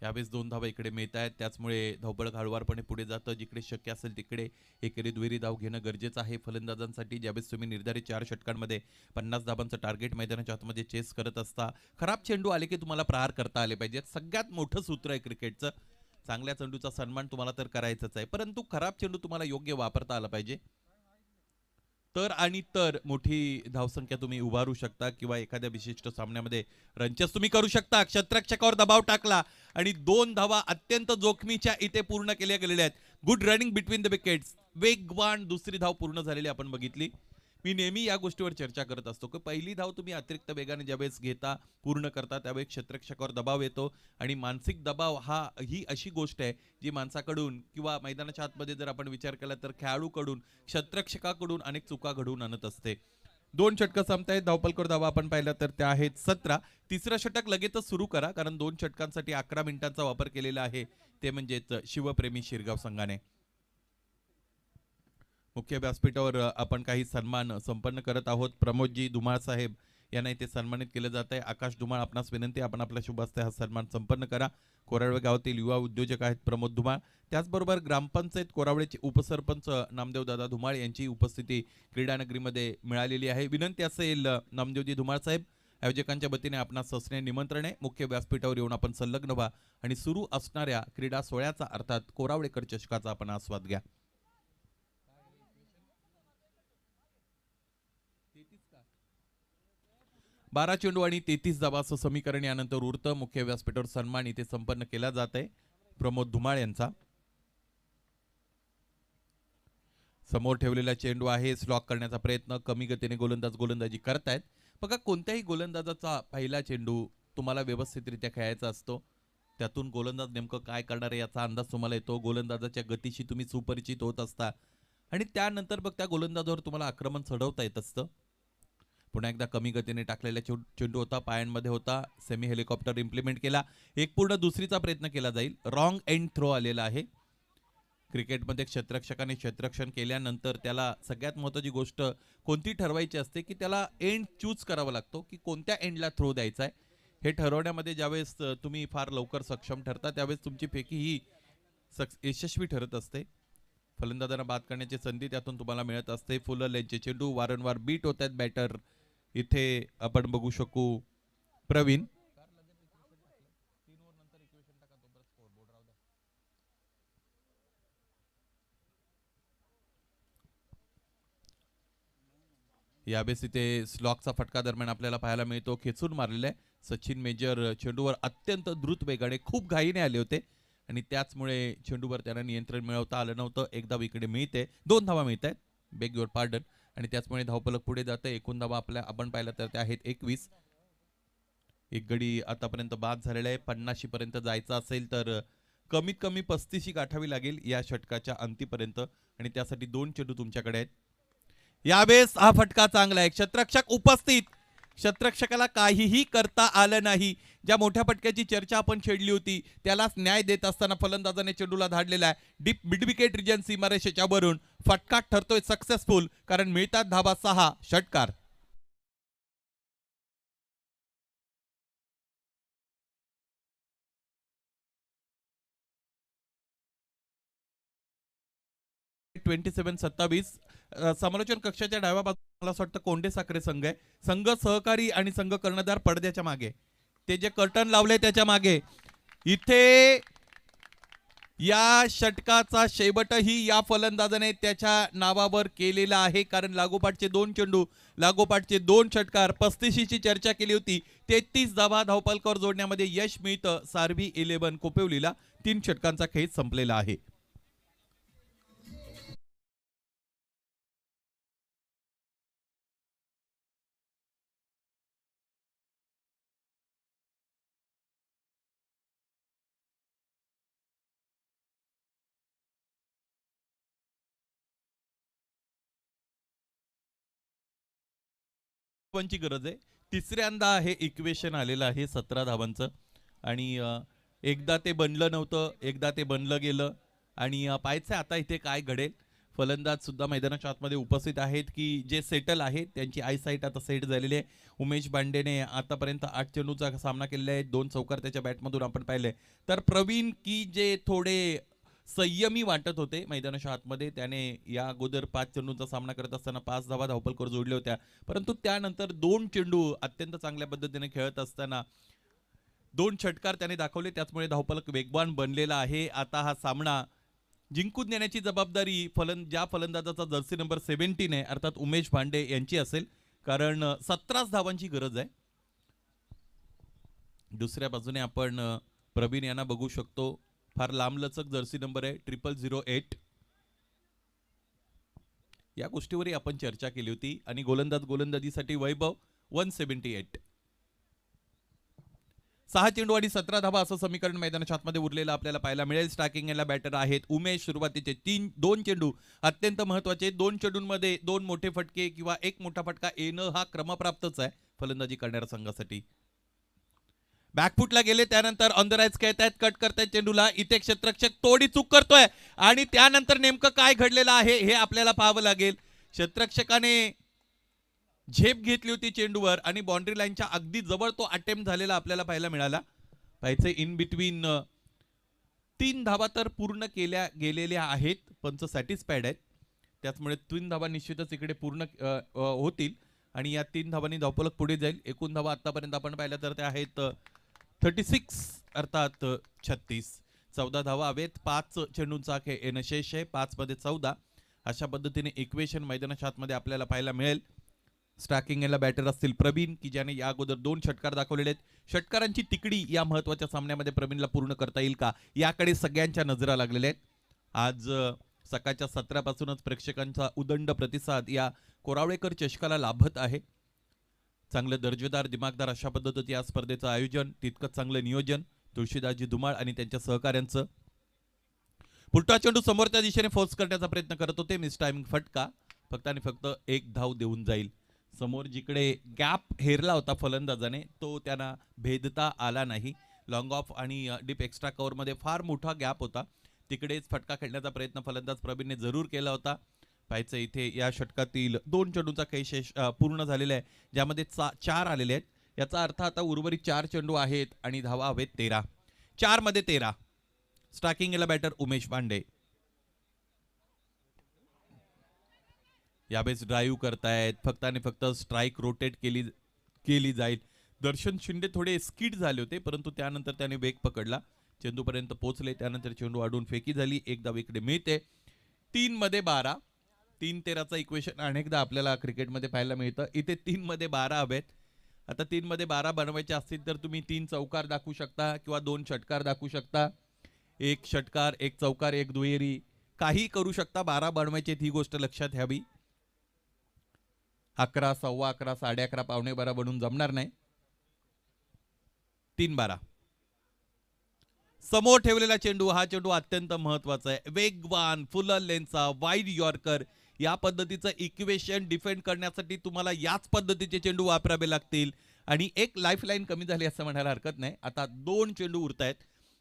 Speaker 4: यावेळेस 2 धावा इकडे मिळत आहेत, त्याचमुळे धावपळ हळूवारपणे पुढे जातं. जिकडे शक्य असेल तिकडे एकेरी दुहेरी धाव घेणं गरजेचं आहे फलंदाजांसाठी. ज्यावेळेस तुम्ही निर्धारित 4 षटकांमध्ये 50 धावांचं टार्गेट मैदानाच्या आतमध्ये चेस करत असता, खराब चेंडू आले की तुम्हाला प्रहार करता आले पाहिजेत. सगळ्यात मोठं सूत्र आहे क्रिकेटचं. चांगल्या चेंडूचा सन्मान तुम्हाला तर करायचाच आहे, परंतु खराब चेंडू तुम्हाला योग्य वापरता आला पाहिजे. तर मोठी धावसंख्या तुम्ही उभारू शकता किंवा एखाद्या विशिष्ट सामन्यामध्ये रनचेस तुम्ही करू शकता. क्षेत्ररक्षकावर दबाव टाकला आणि 2 धावा अत्यंत जोखमीच्या इथे पूर्ण केल्या गेलेल्या आहेत. Good running between the wickets. वेगवान दुसरी धाव पूर्ण झालेली आपण बघितली. मी नेहमी या गोष्टीवर चर्चा करत असतो की पहिली धाव तुम्ही अतिरिक्त वेगाने ज्यावेळेस घेता पूर्ण करता त्यावेळेस क्षेत्ररक्षकावर दबाव येतो आणि मानसिक दबाव ही अशी गोष्ट आहे जी माणसाकडून किंवा मैदानाच्या आतमध्ये जर आपण विचार केला तर खेळाडूकडून क्षेत्ररक्षकाकडून अनेक चुका घडवून आणत असते. 2 षटकं संपतायत. धावपलकर धावा आपण पाहिलं तर त्या आहेत 17. तिसरं षटक लगेचच सुरू करा, कारण 2 षटकांसाठी 11 मिनिटांचा वापर केलेला आहे, ते म्हणजेच शिवप्रेमी शिरगाव संघाने. मुख्य व्यासपीठावर आपण काही सन्मान संपन्न करत आहोत. प्रमोदजी धुमाळ साहेब यांना इथे सन्मानित केलं जात आहे. आकाश धुमाळ आपणास विनंती, आपण आपल्या शुभ हस्ते हा सन्मान संपन्न करा. कोरावळे गावातील युवा उद्योजक आहेत प्रमोद धुमाळ. त्याचबरोबर ग्रामपंचायत कोरावळेचे उपसरपंच नामदेवदादा धुमाळ यांची उपस्थिती क्रीडानगरीमध्ये मिळालेली आहे. विनंती असेल नामदेवजी धुमाळ साहेब, आयोजकांच्या वतीने आपणास सस्ने निमंत्रण आहे. मुख्य व्यासपीठावर येऊन आपण संलग्न व्हा आणि सुरू असणाऱ्या क्रीडा सोहळ्याचा अर्थात कोरावळेकर चषकाचा आपण आस्वाद घ्या. 12 चेंडू आणि 33 धावा असं समीकरण यानंतर उरतं. मुख्य व्यासपीठावर सन्मान इथे संपन्न केला जात आहे प्रमोद धुमाळ यांचा. समोर ठेवलेला चेंडू आहे, स्लॉक करण्याचा प्रयत्न. कमी गतीने गोलंदाजी करतायत. बघा, कोणत्याही गोलंदाजाचा पहिला चेंडू तुम्हाला व्यवस्थितरित्या खेळायचा असतो. त्यातून गोलंदाज नेमकं काय करणार आहे याचा अंदाज तुम्हाला येतो. गोलंदाजाच्या गतीशी तुम्ही सुपरिचित होत असता आणि त्यानंतर बघ त्या गोलंदाजावर तुम्हाला आक्रमण चढवता येत असतं. पुन्हा एकदा कमी गतीने टाकलेला चेंडू होता, पायांमध्ये होता. सेमी हेलिकॉप्टर इम्प्लिमेंट केला. एक पूर्ण दुसरीचा प्रयत्न केला जाईल. रॉंग एंड थ्रो आलेला आहे. क्रिकेटमध्ये क्षेत्ररक्षकाने क्षेत्ररक्षण केल्यानंतर त्याला सगळ्यात महत्त्वाची गोष्ट कोणती ठरवायची असते की त्याला एंड चूज करावा लागतो की कोणत्या एंडला थ्रो द्यायचा आहे. हे ठरवण्यामध्ये ज्यावेळेस तुम्ही फार लवकर सक्षम ठरता त्यावेळेस तुमची फेकी ही यशस्वी ठरत असते. फलंदाजांना बाद करण्याची संधी त्यातून तुम्हाला मिळत असते. फुल लेंथचे चेंडू वारंवार बीट होत आहेत बॅटर. इथे आपण बघू शकू प्रवीण यावेळेस इथे स्लॉकचा फटका दरम्यान आपल्याला पाहायला मिळतो. खेचून मारलेला आहे. सचिन मेजर चेंडूवर अत्यंत द्रुत वेगाने खूप घाईने आले होते आणि त्याचमुळे चेंडूवर त्यांना नियंत्रण मिळवता आलं नव्हतं. एक धाव इकडे मिळते, 2 धावा मिळत आहेत, बेग युअर पार्डन, आणि त्याचमुळे धावपलक पुढे जातं. एकूण धावा आपण पाहिलं तर त्या आहेत 21. एक गडी आतापर्यंत बाद झालेला आहे. 50 पर्यंत जायचं असेल तर कमीत कमी 35 गाठावी लागेल या षटकाच्या अंतीपर्यंत आणि त्यासाठी 2 चेंडू तुमच्याकडे आहेत. यावेळेस हा फटका चांगला आहे. क्षेत्ररक्षक उपस्थित. क्षेत्ररक्षकाला काहीही करता आलं नाही. ज्या मोठ्या फटक्याची चर्चा आपण छेडली होती त्यालाच न्याय देत असताना फलंदाजाने चेंडूला धाडलेला आहे. डीप मिड विकेट रिजन सीमारेषेच्या वरून फटका ठरतोय सक्सेसफुल, कारण मिळतात धावा 6. षटकार. (27-27) समालोचन कक्षाच्या डाव्या बाजूला मला असं वाटतं कोंडे साखरे संघ आहे. संघ सहकारी आणि संघ कर्णधार पडद्याच्या मागे, ते जे कर्टन लावले त्याच्या मागे, इथे या षटकाचा शेवटही या फलंदाजाने त्याच्या नावावर केलेला आहे. कारण लागोपाठचे 2 चेंडू, लागोपाठचे 2 षटकार, 35ची चर्चा केली होती. 33 धावा धावपलकावर जोडण्यामध्ये यश मिळतं सार्वी 11 कोपिवलीला. 3 षटकांचा खेळ संपलेला आहे. धावांची गरज आहे. तिसऱ्यांदा हे इक्वेशन आलेलं आहे 17 धावांचं. आणि एकदा ते बनलं नव्हतं, एकदा ते बनलं गेलं. आणि पाहायचं आता इथे काय घडेल. फलंदाज सुद्धा मैदानाच्या आतमध्ये उपस्थित आहेत की जे सेटल आहेत, त्यांची आयसाईट आता सेट झालेली आहे. उमेश बांडेने आतापर्यंत 8 चेंडूचा सामना केलेला आहे, 2 चौकार त्याच्या बॅटमधून आपण पाहिले. तर प्रवीण की जे थोडे संयमी वाटत होते मैदानाच्या आतमध्ये, त्याने या अगोदर 5 चेंडूंचा सामना करत असताना 5 धावा धावपलकर जोडल्या होत्या. परंतु त्यानंतर 2 चेंडू अत्यंत चांगल्या पद्धतीने खेळत असताना 2 षटकार त्याने दाखवले, त्याचमुळे धावपलक वेगवान बनलेला आहे. आता हा सामना जिंकून देण्याची जबाबदारी ज्या फलंदाजाचा जर्सी नंबर 17 आहे, अर्थात उमेश भांडे यांची असेल. कारण 17 धावांची गरज आहे. दुसऱ्या बाजूने आपण प्रवीण यांना बघू शकतो. फार लांबलचक जर्सी नंबर आहे, 0008. या गोष्टीवरही आपण चर्चा केली होती. आणि गोलंदाजीसाठी वैभव 178. 6 चेंडू आणि 17 धावा असं समीकरण मैदानाच्या आतमध्ये उरलेलं आपल्याला पाहायला मिळेल. स्ट्रायकिंग याला बॅटर आहेत उमेश. सुरुवातीचे 2 चेंडू अत्यंत महत्वाचे. 2 चेंडूंमध्ये 2 मोठे फटके किंवा 1 मोठा फटका येणं हा क्रमप्राप्तच आहे फलंदाजी करणाऱ्या संघासाठी. बॅकफुटला गेले, त्यानंतर ऑन द राईज खेळतायत, कट करतायत चेंडूला. इथे क्षेत्ररक्षक तोडी चूक करतोय आणि त्यानंतर नेमकं काय घडलेलं आहे हे आपल्याला पाहावं लागेल. क्षेत्ररक्षकाने झेप घेतली होती चेंडूवर आणि बाउंड्री लाईनच्या अगदी जवळ तो अटेम्प्ट झालेला आपल्याला पाहायला मिळाला. पाहायचे इन बिटवीन 3 धावा तर पूर्ण केल्या गेलेल्या आहेत. पंच सॅटिस्फाईड आहेत, त्याचमुळे 3 धावा निश्चितच इकडे पूर्ण होतील आणि या 3 धावांनी धावपलक पुढे जाईल. एकूण धावा आतापर्यंत आपण पाहिल्या तर त्या आहेत 36 अर्थात 36. 14 धावा हवेत. 5 चेंडूंचा खेळ येणं शेष आहे, 5 मध्ये 14. अशा पद्धतीने इक्वेशन मैदानाच्या आतमध्ये आपल्याला पाहायला मिळेल. स्ट्रायकिंग याला बॅटर असतील प्रवीण, की ज्याने या अगोदर 2 षटकार दाखवलेले आहेत. षटकारांची तिकडी या महत्वाच्या सामन्यामध्ये प्रवीणला पूर्ण करता येईल का, याकडे सगळ्यांच्या नजरा लागलेल्या आहेत. आज सकाळच्या 17 पासूनच प्रेक्षकांचा उदंड प्रतिसाद या कोरावळेकर चषकाला लाभत आहे. चांगलं दर्जेदार दिमागदार अशा पद्धतीचं या स्पर्धेचं आयोजन, तितकंच चांगलं नियोजन तुळशीदासजी धुमाळ आणि त्यांच्या सहकाऱ्यांचं. पुढचा चेंडू समोरच्या दिशेने फोर्स करण्याचा प्रयत्न करत होते. मिस टायमिंग फटका, फक्त आणि फक्त 1 धाव देऊन जाईल. समोर जिकडे गॅप हेरला होता फलंदाजाने, तो त्यांना भेदता आला नाही. लॉंग ऑफ आणि डीप एक्स्ट्रा कव्हरमध्ये फार मोठा गॅप होता, तिकडेच फटका खेळण्याचा प्रयत्न फलंदाज प्रवीणने जरूर केला होता. पाहायचं इथे या षटकातील 2 चेंडूंचा काही शेष पूर्ण झालेला आहे, ज्यामध्ये 4 आलेले आहेत. याचा अर्थ आता उर्वरित 4 चेंडू आहेत आणि धावा हवेत 13. 4 मध्ये 13. स्ट्रायकिंग याला बॅटर उमेश पांडे. यावेळेस ड्राईव्ह करतायत, फक्त आणि फक्त स्ट्राईक रोटेट केली जाईल. दर्शन शिंदे थोडे स्किड झाले होते, परंतु त्यानंतर त्याने वेग पकडला, चेंडूपर्यंत पोहोचले. त्यानंतर चेंडू अडून फेकी झाली, एक धाव इकडे मिळते. 3 मध्ये 12. 3-13चा इक्वेशन अनेकदा आपल्याला क्रिकेटमध्ये पाहायला मिळतं. इथे 3 मध्ये 12 हवेत. आता 3 मध्ये 12 बनवायचे असतील तर तुम्ही 3 चौकार दाखवू शकता किंवा 2 षटकार दाखवू शकता. 1 षटकार, 1 चौकार, 1 दुहेरी, काही करू शकता. 12 बनवायचे, ही गोष्ट लक्षात घ्यावी. 11, 11:15, 11:30, 11:45 बनून जमणार नाही. 3-12. समोर ठेवलेला चेंडू, हा चेंडू अत्यंत महत्वाचा आहे. वेगवान फुल लेनचा वाईड यॉर्कर, या पद्धतीचं इक्वेशन डिफेंड करण्यासाठी तुम्हाला याच पद्धतीचे चेंडू वापरावे लागतील. आणि एक लाईफलाईन कमी झाली असं म्हणायला हरकत नाही. आता 2 चेंडू उरत आहेत.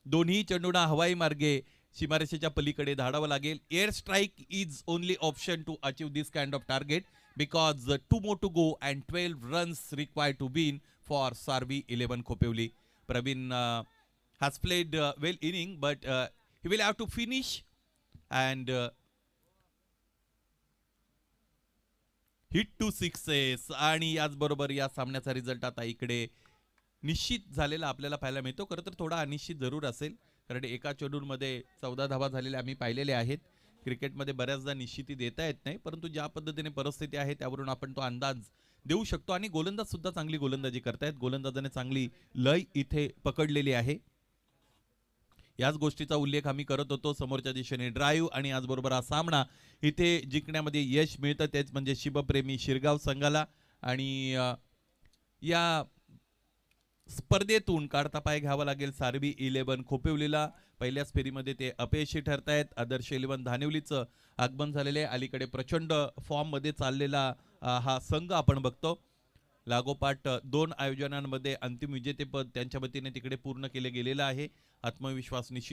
Speaker 4: दोन्ही चेंडूंना हवाई मार्गे सीमारेषेच्या पलीकडे धाडावं लागेल. Air strike is only option to achieve this kind of target, because 2 more to go and 12 runs required to win for Sarvi 11 Kopevli. Praveen has played well inning, but he will have to finish and hit two sixes आणि याचबरोबर या सामन्याचा result आता इकडे निश्चित झालेला आपल्याला पाहायला मिळतो. खरं तर थोडा अनिश्चित जरूर असेल, कारण एका चेंडूमध्ये 14 धावा झालेल्या आम्ही पाहिलेले आहेत. क्रिकेटमध्ये बऱ्याचदा निश्चिती देता येत नाही, परंतु ज्या पद्धतीने परिस्थिती आहे त्यावरून आपण तो अंदाज देऊ शकतो. आणि गोलंदाज सुद्धा चांगली गोलंदाजी करतायत. गोलंदाजाने चांगली लय इथे पकडलेली आहे. याच गोष्टीचा उल्लेख आम्ही करत होतो. समोरच्या दिशेने ड्राईव्ह आणि याचबरोबर हा सामना इथे जिंकण्यामध्ये यश मिळतं, तेच म्हणजे शिवप्रेमी शिरगाव संघाला. आणि या स्पर्धेतून काढता पाय घ्यावा लागेल सारबी 11 खोपिवलीला. पहिल्याच फेरीमध्ये ते अपयशी ठरतायत. आदर्श 11 धानिवलीचं आगमन झालेले अलीकडे प्रचंड फॉर्म मध्ये चाललेला हा संघ आपण बघतो. लागोपाठ 2 आयोजनांमध्ये अंतिम विजेतेपद त्यांच्या वतीने तिकडे पूर्ण केले गेलेलं आहे. आत्मविश्वास निश्चित